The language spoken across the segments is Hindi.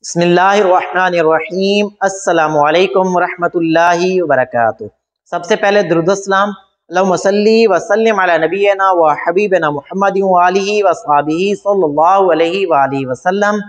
बिस्मिल्लाहिर्रहमानिर्रहीम अस्सलामु अलैकुम वरहमतुल्लाहि वबरकातुहू। सबसे पहले दुरूद सलाम अल्लाहुम्मा सल्ली व सल्लिम अला नबियना व हबीबना मुहम्मदिन व आलिहि व अस्हाबिहि सल्लल्लाहु अलैहि व आलिहि वसल्लम।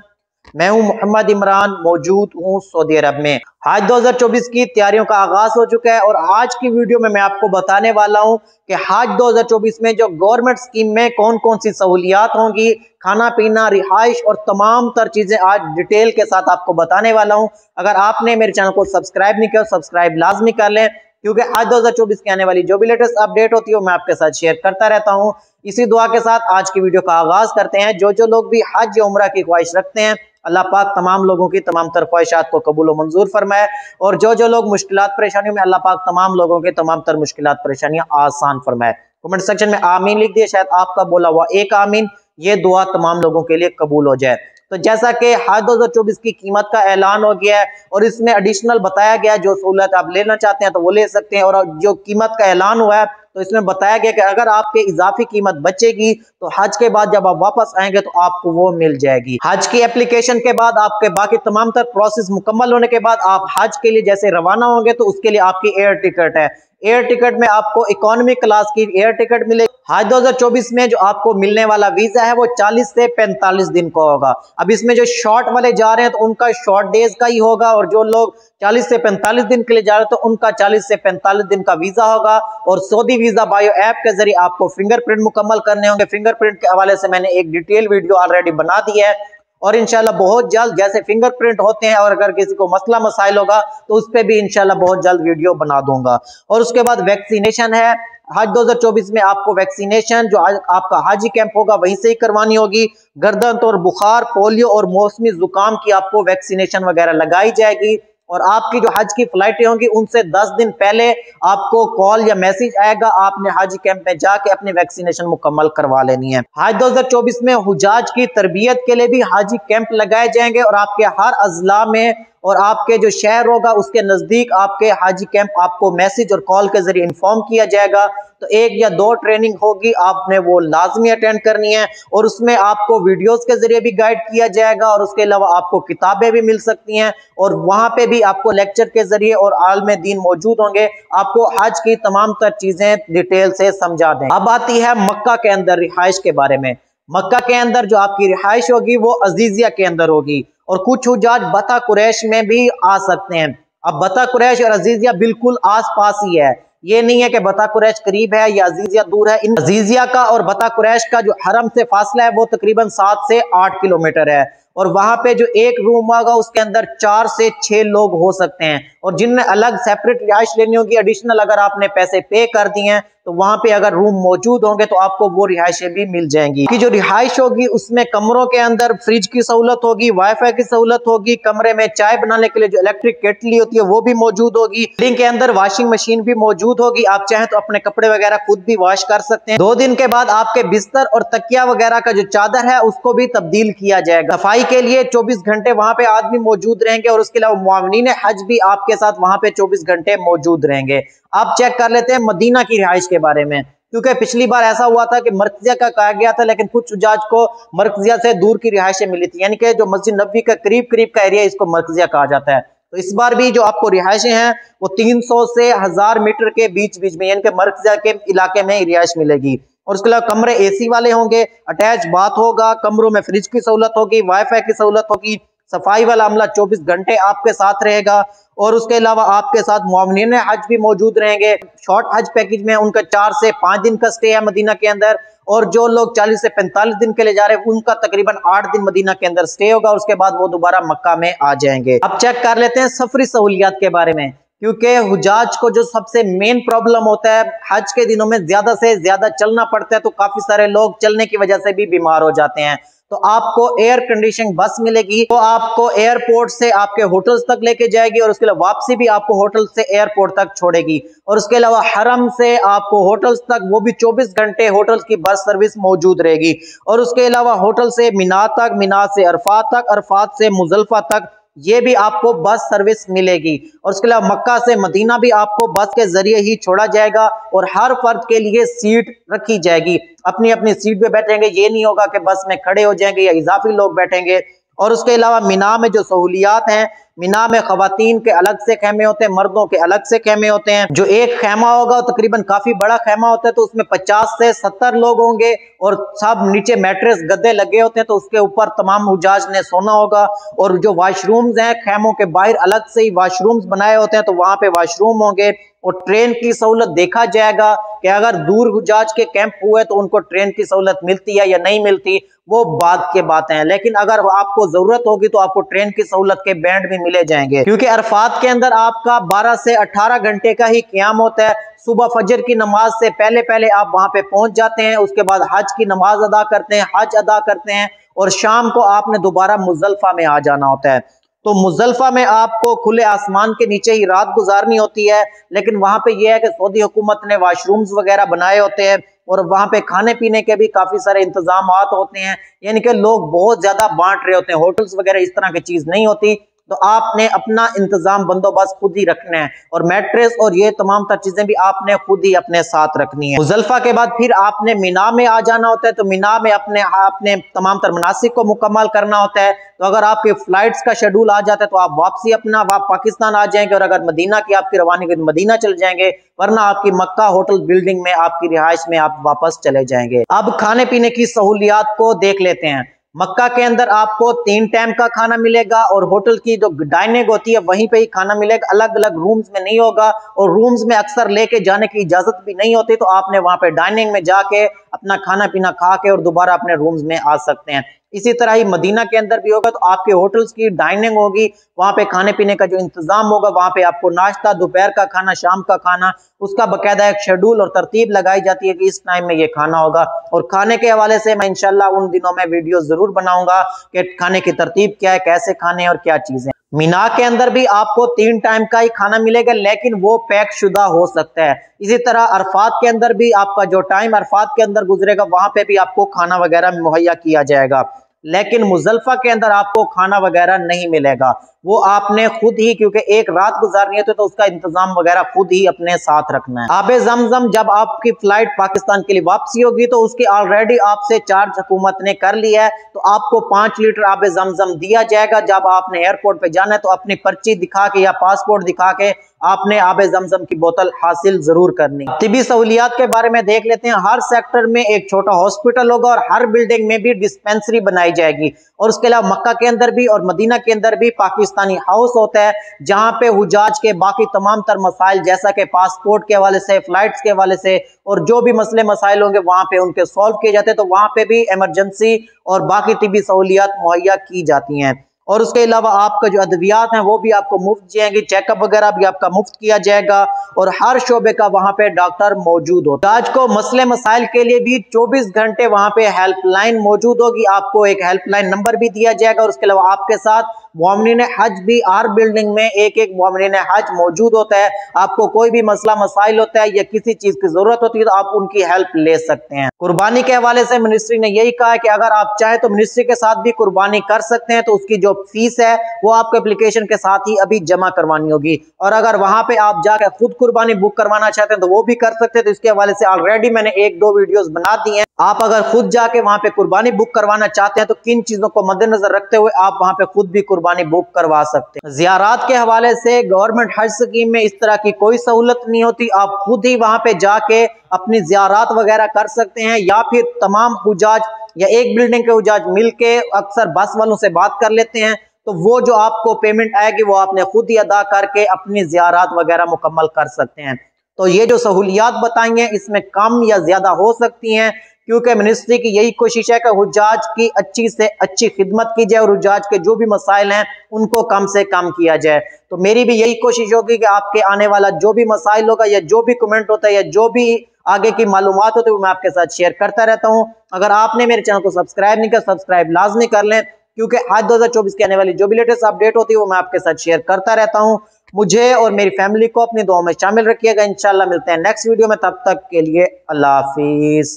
मैं हूं मोहम्मद इमरान, मौजूद हूं सऊदी अरब में। आज 2024 की तैयारियों का आगाज हो चुका है और आज की वीडियो में मैं आपको बताने वाला हूं कि हज 2024 में जो गवर्नमेंट स्कीम में कौन कौन सी सहूलियात होंगी, खाना पीना, रिहाइश और तमाम तर चीजें आज डिटेल के साथ आपको बताने वाला हूं। अगर आपने मेरे चैनल को सब्सक्राइब नहीं किया, सब्सक्राइब लाजमी कर लें, क्योंकि आज 2024 की आने वाली जो भी लेटेस्ट अपडेट होती है मैं आपके साथ शेयर करता रहता हूं। इसी दुआ के साथ आज की वीडियो का आगाज करते हैं। जो लोग भी हज या उम्रा की ख्वाहिश रखते हैं, अल्लाह पाक तमाम लोगों की तमाम तर ख्वाहिशात को कबूल मंजूर फरमाए, और जो लोग मुश्किलात परेशानियों में, अल्लाह पाक तमाम लोगों के तमाम तर मुश्किलात परेशानियां आसान फरमाए। कमेंट सेक्शन में आमीन लिख दिए, शायद आपका बोला हुआ एक आमीन ये दुआ तमाम लोगों के लिए कबूल हो जाए। तो जैसा कि हज 2024 की कीमत का ऐलान हो गया है और इसमें एडिशनल बताया गया है, जो सहूलत आप लेना चाहते हैं तो वो ले सकते हैं। और जो कीमत का ऐलान हुआ है तो इसमें बताया गया कि अगर आपके इजाफी कीमत बचेगी तो हज के बाद जब आप वापस आएंगे तो आपको वो मिल जाएगी। हज की एप्लीकेशन के बाद आपके बाकी तमाम तर प्रोसेस मुकम्मल होने के बाद आप हज के लिए जैसे रवाना होंगे तो उसके लिए आपकी एयर टिकट है। एयर टिकट में आपको इकोनॉमी क्लास की एयर टिकट मिलेगी। हज 2024 में जो आपको मिलने वाला वीजा है वो 40 से 45 दिन का होगा। अब इसमें जो शॉर्ट वाले जा रहे हैं तो उनका शॉर्ट डेज का ही होगा, और जो लोग 40 से 45 दिन के लिए जा रहे हैं तो उनका 40 से 45 दिन का वीजा होगा। और सऊदी वीजा बायो ऐप के जरिए आपको फिंगरप्रिंट मुकम्मल करने होंगे। फिंगरप्रिंट के हवाले से मैंने एक डिटेल वीडियो ऑलरेडी बना दी है और इंशाल्लाह बहुत जल्द जैसे फिंगरप्रिंट होते हैं और अगर किसी को मसला मसाइल होगा तो उस पर भी इंशाल्लाह बहुत जल्द वीडियो बना दूंगा। और उसके बाद वैक्सीनेशन है। हज 2024 में आपको वैक्सीनेशन जो आपका हाजी कैंप होगा वहीं से ही करवानी होगी। गर्दन और बुखार, पोलियो और मौसमी जुकाम की आपको वैक्सीनेशन वगैरह लगाई जाएगी। और आपकी जो हज की फ्लाइटें होंगी उनसे 10 दिन पहले आपको कॉल या मैसेज आएगा, आपने हाजी कैंप में जाके अपनी वैक्सीनेशन मुकम्मल करवा लेनी है। हज 2024 में हुजाज की तरबियत के लिए भी हाजी कैंप लगाए जाएंगे और आपके हर अजला में और आपके जो शहर होगा उसके नजदीक आपके हाजी कैंप आपको मैसेज और कॉल के जरिए इन्फॉर्म किया जाएगा। तो 1 या 2 ट्रेनिंग होगी, आपने वो लाजमी अटेंड करनी है और उसमें आपको वीडियोस के जरिए भी गाइड किया जाएगा और उसके अलावा आपको किताबें भी मिल सकती हैं और वहां पे भी आपको लेक्चर के जरिए और आलम दीन मौजूद होंगे, आपको हज की तमाम तर चीजें डिटेल से समझा दें। अब आती है मक्का के अंदर रिहाइश के बारे में। मक्का के अंदर जो आपकी रिहाइश होगी वो अजीजिया के अंदर होगी और कुछ हुजाज बता कुरैश में भी आ सकते हैं। अब बता कुरैश और अजीजिया बिल्कुल आस पास ही है, ये नहीं है कि बता कुरैश करीब है या अजीजिया दूर है। इन अजीजिया का और बता कुरैश का जो हरम से फासला है वो तकरीबन 7 से 8 किलोमीटर है और वहां पे जो एक रूम होगा उसके अंदर 4 से 6 लोग हो सकते हैं। और जिनने अलग सेपरेट रिहाइश लेनी होगी एडिशनल, अगर आपने पैसे पे कर दिए हैं तो वहां पे अगर रूम मौजूद होंगे तो आपको वो रिहाइशें भी मिल जाएंगी। कि जो रिहाइश होगी उसमें कमरों के अंदर फ्रिज की सहूलत होगी, वाईफाई की सहूलत होगी, कमरे में चाय बनाने के लिए जो इलेक्ट्रिक केटली होती है वो भी मौजूद होगी, बिल्डिंग के अंदर वॉशिंग मशीन भी मौजूद होगी, आप चाहें तो अपने कपड़े वगैरह खुद भी वॉश कर सकते हैं। 2 दिन के बाद आपके बिस्तर और तकिया वगैरह का जो चादर है उसको भी तब्दील किया जाएगा। सफाई के लिए 24 घंटे वहां पे आदमी मौजूद रहेंगे और उसके अलावा मुआविनीन हज भी आपके साथ वहां पे 24 घंटे मौजूद रहेंगे। आप चेक कर लेते हैं मदीना की रिहाइश के बारे में, क्योंकि पिछली बार ऐसा हुआ था कि मरकजिया का कहा गया था लेकिन कुछ हुजाज को मरकजिया से दूर की रिहाइशें मिली थी, यानी कि जो मस्जिद नबवी का करीब करीब का एरिया इसको मरकजिया कहा जाता है। तो इस बार भी जो आपको रिहाइशें हैं वो 300 से 1000 मीटर के बीच बीच में, यानी कि मरकजिया के इलाके में रिहाइश मिलेगी। और उसके अलावा कमरे एसी वाले होंगे, अटैच बाथ होगा, कमरों में फ्रिज की सहूलत होगी, वाईफाई की सहूलत होगी, सफाई वाला अमला 24 घंटे आपके साथ रहेगा और उसके अलावा आपके साथ मुआविनीन हज भी मौजूद रहेंगे। शॉर्ट हज पैकेज में उनका 4 से 5 दिन का स्टे है मदीना के अंदर, और जो लोग 40 से 45 दिन के लिए जा रहे हैं उनका तकरीबन 8 दिन मदीना के अंदर स्टे होगा और उसके बाद वो दोबारा मक्का में आ जाएंगे। अब चेक कर लेते हैं सफरी सहूलियात के बारे में, क्योंकि हुजाज को जो सबसे मेन प्रॉब्लम होता है हज के दिनों में ज्यादा से ज्यादा चलना पड़ता है, तो काफी सारे लोग चलने की वजह से भी बीमार हो जाते हैं। तो आपको एयर कंडीशन बस मिलेगी, तो आपको एयरपोर्ट से आपके होटल्स तक लेके जाएगी और उसके अलावा वापसी भी आपको होटल से एयरपोर्ट तक छोड़ेगी। और उसके अलावा हरम से आपको होटल्स तक वो भी 24 घंटे होटल्स की बस सर्विस मौजूद रहेगी। और उसके अलावा होटल से मिना तक, मिना से अरफात तक, अरफात से मुजल्फा तक ये भी आपको बस सर्विस मिलेगी। और उसके अलावा मक्का से मदीना भी आपको बस के जरिए ही छोड़ा जाएगा और हर फर्द के लिए सीट रखी जाएगी, अपनी अपनी सीट पे बैठेंगे, ये नहीं होगा कि बस में खड़े हो जाएंगे या इजाफी लोग बैठेंगे। और उसके अलावा मिना में जो सहूलियात हैं, मिना में खवातीन के अलग से खेमे होते हैं, मर्दों के अलग से खेमे होते हैं। जो एक खेमा होगा तकरीबन काफी बड़ा खेमा होता है, तो उसमें 50 से 70 लोग होंगे और सब नीचे मैट्रेस गद्दे लगे होते हैं, तो उसके ऊपर तमाम हुजाज ने सोना होगा। और जो वाशरूम्स हैं, खेमों के बाहर अलग से ही वाशरूम्स बनाए होते हैं, तो वहां पे वाशरूम होंगे। और ट्रेन की सहूलत देखा जाएगा कि अगर दूर हुजाज के कैंप हुए तो उनको ट्रेन की सहूलत मिलती है या नहीं मिलती, वो बाद के बातें हैं। लेकिन अगर आपको जरूरत होगी तो आपको ट्रेन की सहूलत के बैंड भी मिले जाएंगे, क्योंकि अरफात के अंदर आपका 12 से 18 घंटे का ही क़याम होता है। सुबह फजर की नमाज से पहले पहले आप वहां पे पहुंच जाते हैं, उसके बाद हज की नमाज अदा करते हैं, हज अदा करते हैं, और शाम को आपने दोबारा मुजल्फा में आ जाना होता है। तो मुजल्फा में आपको खुले आसमान के नीचे ही रात गुजारनी होती है। लेकिन वहां पे यह है कि सऊदी हुकूमत ने वाशरूम्स वगैरह बनाए होते हैं, और वहां पे खाने पीने के भी काफी सारे इंतजाम होते हैं, यानी कि लोग बहुत ज्यादा बांट रहे होते हैं। होटल्स वगैरह इस तरह की चीज नहीं होती, तो आपने अपना इंतजाम बंदोबस्त खुद ही रखना है, और मैट्रेस और ये तमाम तर चीजें भी आपने खुद ही अपने साथ रखनी है। मुजल्फा के बाद फिर आपने मिना में आ जाना होता है, तो मिना में अपने तमाम तर मनासिक को मुकम्मल करना होता है। तो अगर आपके फ्लाइट्स का शेड्यूल आ जाता है तो आप वापसी अपना पाकिस्तान आ जाएंगे, और अगर मदीना की आपकी रवानी की मदीना चले जाएंगे, वरना आपकी मक्का होटल बिल्डिंग में आपकी रिहाइश में आप वापस चले जाएंगे। अब खाने पीने की सहूलियात को देख लेते हैं। मक्का के अंदर आपको 3 टाइम का खाना मिलेगा, और होटल की जो डाइनिंग होती है वहीं पे ही खाना मिलेगा, अलग अलग रूम्स में नहीं होगा। और रूम्स में अक्सर लेके जाने की इजाजत भी नहीं होती, तो आपने वहां पे डाइनिंग में जाके अपना खाना पीना खा के और दोबारा अपने रूम्स में आ सकते हैं। इसी तरह ही मदीना के अंदर भी होगा, तो आपके होटल्स की डाइनिंग होगी, वहां पे खाने पीने का जो इंतजाम होगा, वहां पे आपको नाश्ता, दोपहर का खाना, शाम का खाना, उसका बकायदा एक शेड्यूल और तरतीब लगाई जाती है कि इस टाइम में ये खाना होगा। और खाने के हवाले से मैं इंशाल्लाह उन दिनों में वीडियो जरूर बनाऊंगा कि खाने की तरतीब क्या है, कैसे खाने और क्या चीजें। मीना के अंदर भी आपको 3 टाइम का ही खाना मिलेगा, लेकिन वो पैक शुदा हो सकता है। इसी तरह अरफात के अंदर भी आपका जो टाइम अरफात के अंदर गुजरेगा, वहां पे भी आपको खाना वगैरह मुहैया किया जाएगा। लेकिन मुजल्फा के अंदर आपको खाना वगैरह नहीं मिलेगा, वो आपने खुद ही, क्योंकि एक रात गुजारनी है तो उसका इंतजाम वगैरह खुद ही अपने साथ रखना है। आबे जमजम जब आपकी फ्लाइट पाकिस्तान के लिए वापसी होगी, तो उसकी ऑलरेडी आपसे चार्ज हुकूमत ने कर लिया है, तो आपको 5 लीटर आबे जमजम दिया जाएगा। जब आपने एयरपोर्ट पे जाना है तो अपनी पर्ची दिखा के या पासपोर्ट दिखा के आपने आबे जमजम की बोतल हासिल जरूर करनी। तिबी सहूलियात के बारे में देख लेते हैं। हर सेक्टर में एक छोटा हॉस्पिटल होगा, और हर बिल्डिंग में भी डिस्पेंसरी बनाई जाएगी। और उसके अलावा मक्का के अंदर भी और मदीना के अंदर भी पाकिस्तानी हाउस होता है, जहां पे हुजाज के बाकी तमाम तर मसाइल, जैसा कि पासपोर्ट के हवाले से, फ्लाइट्स के हवाले से, और जो भी मसले मसाइल होंगे वहां पे उनके सॉल्व किए जाते हैं। तो वहां पे भी इमरजेंसी और बाकी तिबी सहूलियात मुहैया की जाती हैं। और उसके अलावा आपका जो अद्वियात हैं वो भी आपको मुफ्त जाएंगी, चेकअप वगैरह भी आपका मुफ्त किया जाएगा, और हर शोबे का वहां पे डॉक्टर मौजूद होता है। आज को मसले मसाइल के लिए भी 24 घंटे वहां पे हेल्पलाइन मौजूद होगी, आपको एक हेल्पलाइन नंबर भी दिया जाएगा। और उसके अलावा आपके साथ मोमिनीन हज भी हर बिल्डिंग में एक एक मोमिनीन हज मौजूद होता है। आपको कोई भी मसला मसाइल होता है या किसी चीज की जरूरत होती है तो आप उनकी हेल्प ले सकते हैं। कुर्बानी के हवाले से मिनिस्ट्री ने यही कहा है कि अगर आप चाहें तो मिनिस्ट्री के साथ भी कुर्बानी कर सकते हैं, तो उसकी जो फीस है वो आपको एप्लीकेशन के साथ ही अभी जमा करवानी होगी। और अगर वहां पे आप जाकर खुद कुर्बानी बुक करवाना चाहते हैं तो वो भी कर सकते हैं। तो इसके हवाले से ऑलरेडी मैंने 1-2 वीडियोस बना दी हैं। आप अगर खुद जाके वहां पे कुर्बानी बुक करवाना चाहते हैं तो किन चीजों को मद्देनजर रखते हुए आप वहां पे खुद भी कुर्बानी बुक करवा सकते हैं। जियारात के हवाले से गवर्नमेंट हज स्कीम में इस तरह की कोई सहूलत नहीं होती, आप खुद ही वहां पे जाके अपनी जियारात वगैरह कर सकते हैं, या फिर तमाम हुजाज या एक बिल्डिंग के हुजाज मिलके अक्सर बस वालों से बात कर लेते हैं, तो वो जो आपको पेमेंट आएगी वो आपने खुद ही अदा करके अपनी जियारात वगैरह मुकम्मल कर सकते हैं। तो ये जो सहूलियात बताई हैं इसमें कम या ज्यादा हो सकती हैं, क्योंकि मिनिस्ट्री की यही कोशिश है कि हुज्जाज की अच्छी से अच्छी खिदमत की जाए और हुज्जाज के जो भी मसाइल हैं उनको कम से कम किया जाए। तो मेरी भी यही कोशिश होगी कि आपके आने वाला जो भी मसाइल होगा या जो भी कमेंट होता है या जो भी आगे की मालूमात होती है वो मैं आपके साथ शेयर करता रहता हूं। अगर आपने मेरे चैनल को सब्सक्राइब नहीं किया, सब्सक्राइब लाजमी कर लें, क्योंकि आज 2024 की आने वाली जो भी लेटेस्ट अपडेट होती है वो मैं आपके साथ शेयर करता रहता हूं। मुझे और मेरी फैमिली को अपनी दुआ में शामिल रखिएगा। इंशाल्लाह मिलते हैं नेक्स्ट वीडियो में, तब तक के लिए अल्लाह हाफिज।